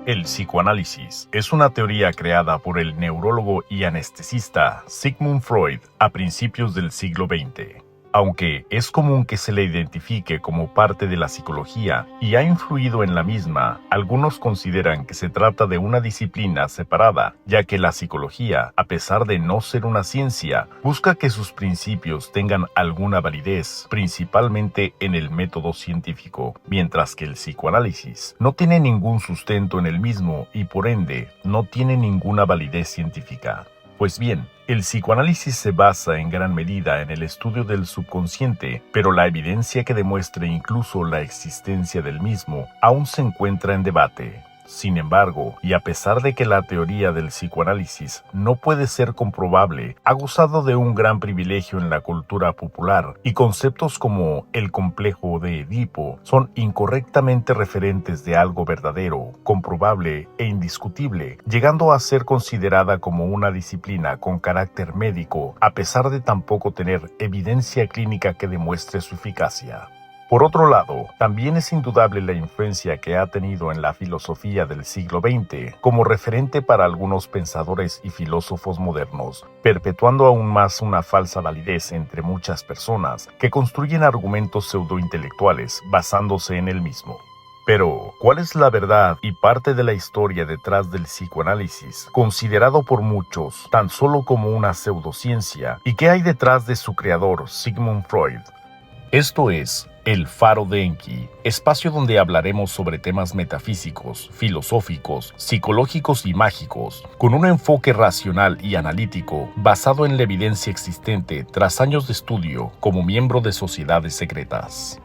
El psicoanálisis es una teoría creada por el neurólogo y anestesista Sigmund Freud a principios del siglo XX. Aunque es común que se le identifique como parte de la psicología y ha influido en la misma, algunos consideran que se trata de una disciplina separada, ya que la psicología, a pesar de no ser una ciencia, busca que sus principios tengan alguna validez, principalmente en el método científico, mientras que el psicoanálisis no tiene ningún sustento en el mismo y por ende no tiene ninguna validez científica. Pues bien, el psicoanálisis se basa en gran medida en el estudio del subconsciente, pero la evidencia que demuestre incluso la existencia del mismo aún se encuentra en debate. Sin embargo, y a pesar de que la teoría del psicoanálisis no puede ser comprobable, ha gozado de un gran privilegio en la cultura popular, y conceptos como el complejo de Edipo son incorrectamente referentes de algo verdadero, comprobable e indiscutible, llegando a ser considerada como una disciplina con carácter médico, a pesar de tampoco tener evidencia clínica que demuestre su eficacia. Por otro lado, también es indudable la influencia que ha tenido en la filosofía del siglo XX como referente para algunos pensadores y filósofos modernos, perpetuando aún más una falsa validez entre muchas personas que construyen argumentos pseudointelectuales basándose en el mismo. Pero, ¿cuál es la verdad y parte de la historia detrás del psicoanálisis, considerado por muchos tan solo como una pseudociencia, y qué hay detrás de su creador, Sigmund Freud? Esto es El Faro de Enki, espacio donde hablaremos sobre temas metafísicos, filosóficos, psicológicos y mágicos, con un enfoque racional y analítico basado en la evidencia existente tras años de estudio como miembro de sociedades secretas.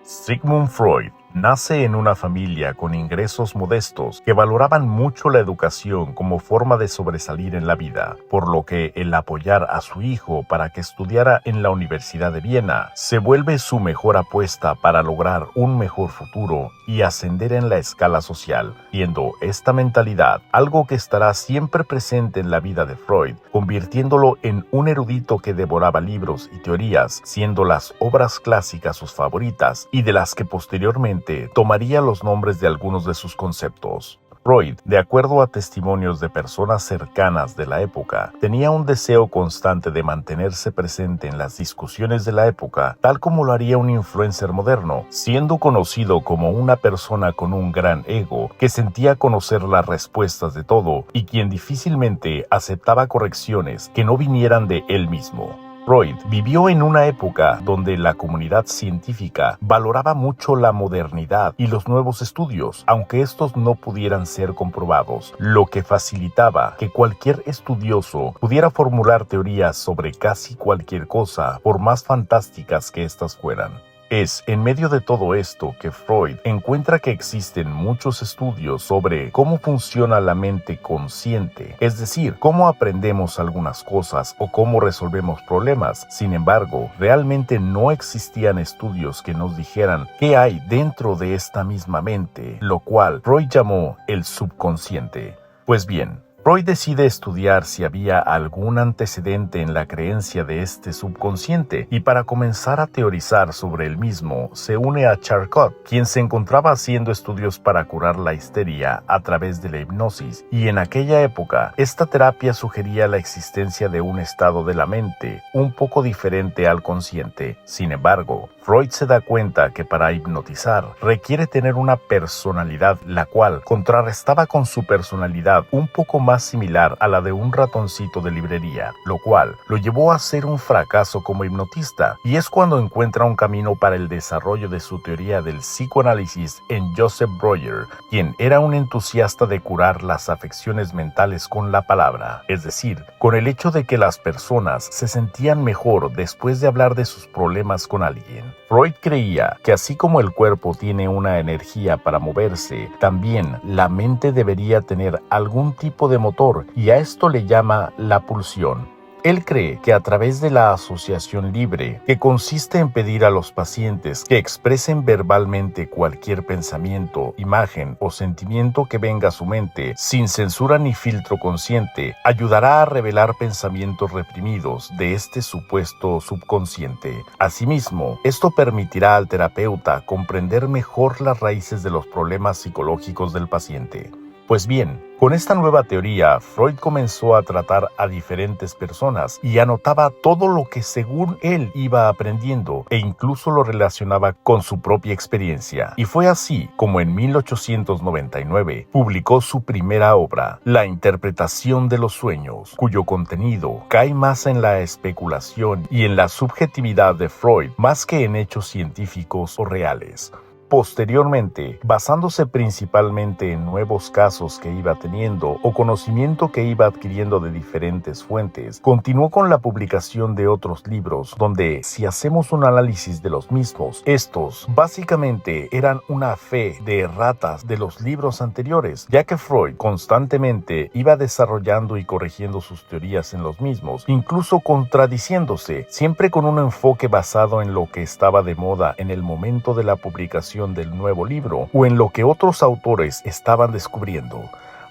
Sigmund Freud nace en una familia con ingresos modestos que valoraban mucho la educación como forma de sobresalir en la vida, por lo que el apoyar a su hijo para que estudiara en la Universidad de Viena se vuelve su mejor apuesta para lograr un mejor futuro y ascender en la escala social, siendo esta mentalidad algo que estará siempre presente en la vida de Freud, convirtiéndolo en un erudito que devoraba libros y teorías, siendo las obras clásicas sus favoritas y de las que posteriormente tomaría los nombres de algunos de sus conceptos. Freud, de acuerdo a testimonios de personas cercanas de la época, tenía un deseo constante de mantenerse presente en las discusiones de la época, tal como lo haría un influencer moderno, siendo conocido como una persona con un gran ego que sentía conocer las respuestas de todo y quien difícilmente aceptaba correcciones que no vinieran de él mismo. Freud vivió en una época donde la comunidad científica valoraba mucho la modernidad y los nuevos estudios, aunque estos no pudieran ser comprobados, lo que facilitaba que cualquier estudioso pudiera formular teorías sobre casi cualquier cosa, por más fantásticas que éstas fueran. Es en medio de todo esto que Freud encuentra que existen muchos estudios sobre cómo funciona la mente consciente, es decir, cómo aprendemos algunas cosas o cómo resolvemos problemas. Sin embargo, realmente no existían estudios que nos dijeran qué hay dentro de esta misma mente, lo cual Freud llamó el subconsciente. Pues bien, Freud decide estudiar si había algún antecedente en la creencia de este subconsciente y para comenzar a teorizar sobre el mismo se une a Charcot, quien se encontraba haciendo estudios para curar la histeria a través de la hipnosis, y en aquella época esta terapia sugería la existencia de un estado de la mente un poco diferente al consciente. Sin embargo, Freud se da cuenta que para hipnotizar requiere tener una personalidad la cual contrarrestaba con su personalidad un poco más similar a la de un ratoncito de librería, lo cual lo llevó a ser un fracaso como hipnotista, y es cuando encuentra un camino para el desarrollo de su teoría del psicoanálisis en Joseph Breuer, quien era un entusiasta de curar las afecciones mentales con la palabra, es decir, con el hecho de que las personas se sentían mejor después de hablar de sus problemas con alguien. Freud creía que así como el cuerpo tiene una energía para moverse, también la mente debería tener algún tipo de motor, y a esto le llama la pulsión. Él cree que a través de la asociación libre, que consiste en pedir a los pacientes que expresen verbalmente cualquier pensamiento, imagen o sentimiento que venga a su mente, sin censura ni filtro consciente, ayudará a revelar pensamientos reprimidos de este supuesto subconsciente. Asimismo, esto permitirá al terapeuta comprender mejor las raíces de los problemas psicológicos del paciente. Pues bien, con esta nueva teoría, Freud comenzó a tratar a diferentes personas y anotaba todo lo que según él iba aprendiendo e incluso lo relacionaba con su propia experiencia. Y fue así como en 1899 publicó su primera obra, La interpretación de los sueños, cuyo contenido cae más en la especulación y en la subjetividad de Freud más que en hechos científicos o reales. Posteriormente, basándose principalmente en nuevos casos que iba teniendo o conocimiento que iba adquiriendo de diferentes fuentes, continuó con la publicación de otros libros donde, si hacemos un análisis de los mismos, estos básicamente eran una fe de erratas de los libros anteriores, ya que Freud constantemente iba desarrollando y corrigiendo sus teorías en los mismos, incluso contradiciéndose, siempre con un enfoque basado en lo que estaba de moda en el momento de la publicación del nuevo libro o en lo que otros autores estaban descubriendo.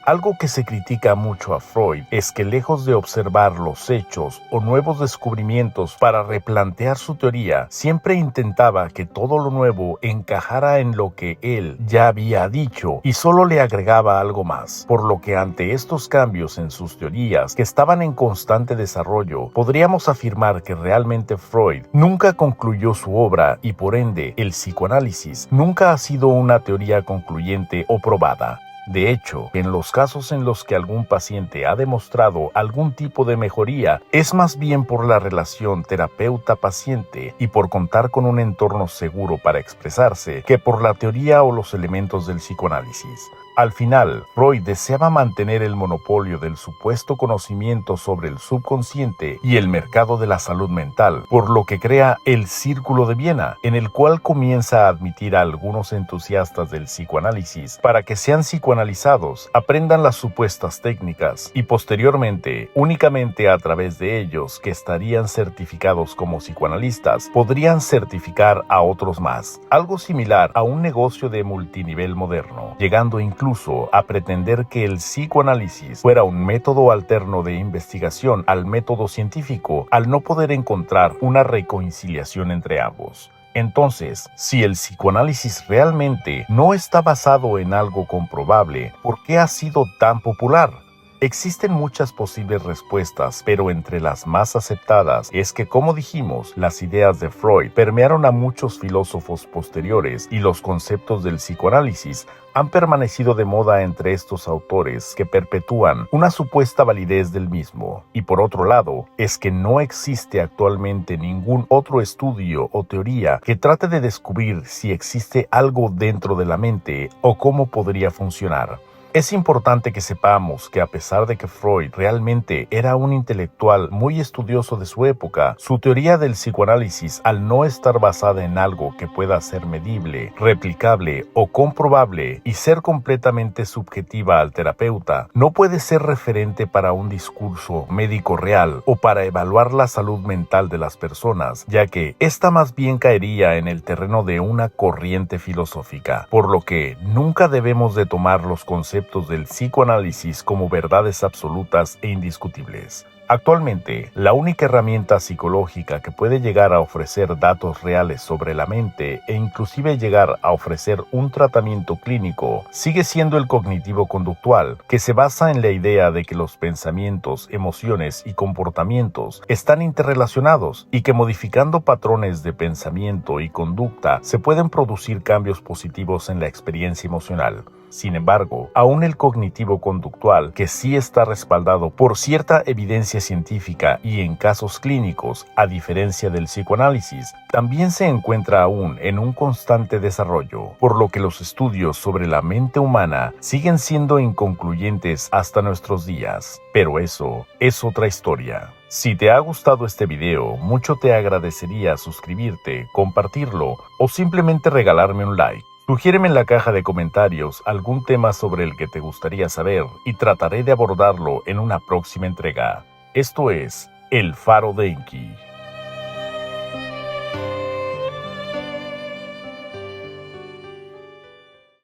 Algo que se critica mucho a Freud es que lejos de observar los hechos o nuevos descubrimientos para replantear su teoría, siempre intentaba que todo lo nuevo encajara en lo que él ya había dicho y solo le agregaba algo más, por lo que ante estos cambios en sus teorías que estaban en constante desarrollo, podríamos afirmar que realmente Freud nunca concluyó su obra y por ende el psicoanálisis nunca ha sido una teoría concluyente o probada. De hecho, en los casos en los que algún paciente ha demostrado algún tipo de mejoría, es más bien por la relación terapeuta-paciente y por contar con un entorno seguro para expresarse que por la teoría o los elementos del psicoanálisis. Al final, Freud deseaba mantener el monopolio del supuesto conocimiento sobre el subconsciente y el mercado de la salud mental, por lo que crea el Círculo de Viena, en el cual comienza a admitir a algunos entusiastas del psicoanálisis para que sean psicoanalizados, aprendan las supuestas técnicas y posteriormente, únicamente a través de ellos que estarían certificados como psicoanalistas, podrían certificar a otros más. Algo similar a un negocio de multinivel moderno, llegando incluso a pretender que el psicoanálisis fuera un método alterno de investigación al método científico, al no poder encontrar una reconciliación entre ambos. Entonces, si el psicoanálisis realmente no está basado en algo comprobable, ¿por qué ha sido tan popular? Existen muchas posibles respuestas, pero entre las más aceptadas es que, como dijimos, las ideas de Freud permearon a muchos filósofos posteriores y los conceptos del psicoanálisis han permanecido de moda entre estos autores que perpetúan una supuesta validez del mismo. Y por otro lado, es que no existe actualmente ningún otro estudio o teoría que trate de descubrir si existe algo dentro de la mente o cómo podría funcionar. Es importante que sepamos que a pesar de que Freud realmente era un intelectual muy estudioso de su época, su teoría del psicoanálisis, al no estar basada en algo que pueda ser medible, replicable o comprobable y ser completamente subjetiva al terapeuta, no puede ser referente para un discurso médico real o para evaluar la salud mental de las personas, ya que esta más bien caería en el terreno de una corriente filosófica, por lo que nunca debemos de tomar los conceptos del psicoanálisis como verdades absolutas e indiscutibles. Actualmente, la única herramienta psicológica que puede llegar a ofrecer datos reales sobre la mente e inclusive llegar a ofrecer un tratamiento clínico sigue siendo el cognitivo-conductual, que se basa en la idea de que los pensamientos, emociones y comportamientos están interrelacionados y que modificando patrones de pensamiento y conducta se pueden producir cambios positivos en la experiencia emocional. Sin embargo, aún el cognitivo-conductual, que sí está respaldado por cierta evidencia científica y en casos clínicos, a diferencia del psicoanálisis, también se encuentra aún en un constante desarrollo, por lo que los estudios sobre la mente humana siguen siendo inconcluyentes hasta nuestros días. Pero eso es otra historia. Si te ha gustado este video, mucho te agradecería suscribirte, compartirlo o simplemente regalarme un like. Sugiéreme en la caja de comentarios algún tema sobre el que te gustaría saber y trataré de abordarlo en una próxima entrega. Esto es El Faro de Enki.